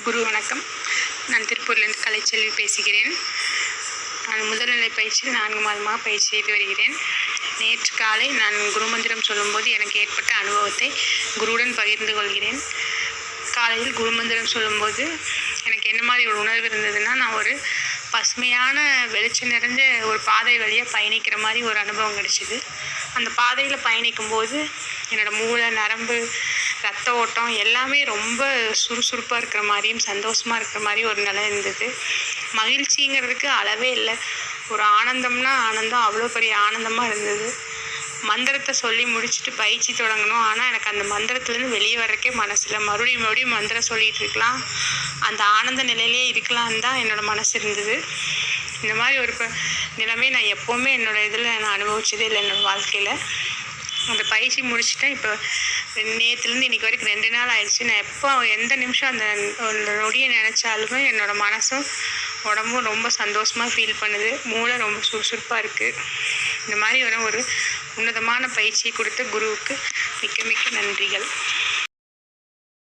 குரு வணக்கம். நான் திருப்பூர்லேருந்து கலைச்செல்வி பேசுகிறேன். நான் முதல்நிலை பயிற்சியில் 4 மாதமாக பயிற்சி செய்து வருகிறேன். நேற்று காலை நான் குருமந்திரம் சொல்லும்போது எனக்கு ஏற்பட்ட அனுபவத்தை குருவுடன் பகிர்ந்து கொள்கிறேன். காலையில் குருமந்திரம் சொல்லும்போது எனக்கு என்ன மாதிரி ஒரு உணர்வு இருந்ததுன்னா, நான் ஒரு பசுமையான வெளிச்சம் நிறைஞ்ச ஒரு பாதை வழியாக பயணிக்கிற மாதிரி ஒரு அனுபவம் கிடைச்சிது. அந்த பாதையில் பயணிக்கும்போது என்னோடய மூளை, நரம்பு, ரத்த ஓட்டம் எல்லாமே ரொம்ப சுறுசுறுப்பாக இருக்கிற மாதிரியும் சந்தோஷமாக இருக்கிற மாதிரி ஒரு நிலை இருந்தது. மகிழ்ச்சிங்கிறதுக்கு அளவே இல்லை. ஒரு ஆனந்தம்னா ஆனந்தம், அவ்வளோ பெரிய ஆனந்தமாக இருந்தது. மந்திரத்தை சொல்லி முடிச்சுட்டு பயிற்சி தொடங்கணும். ஆனால் எனக்கு அந்த மந்திரத்துலேருந்து வெளியே வர்றக்கே மனசில் மறுபடியும் மந்திரம் சொல்லிகிட்டு இருக்கலாம், அந்த ஆனந்த நிலையிலே இருக்கலான்னு தான் என்னோடய மனசு இருந்தது. இந்த மாதிரி ஒரு நிலைமை நான் எப்போவுமே என்னோடய இதில் நான் அனுபவிச்சதே இல்லை என்னோடய வாழ்க்கையில். அந்த பயிற்சி முடிச்சுட்டேன். இப்போ நேற்றுலேருந்து இன்றைக்கி வரைக்கும் 2 நாள் ஆயிடுச்சு. நான் எப்போ எந்த நிமிஷம் அந்த நொடியை நினச்சாலுமே என்னோடய மனசும் உடம்பும் ரொம்ப சந்தோஷமாக ஃபீல் பண்ணுது. மூளை ரொம்ப சுறுசுறுப்பாக இருக்குது. இந்த மாதிரி ஒரு உன்னதமான பயிற்சியை கொடுத்த குருவுக்கு மிக்க மிக்க நன்றிகள்.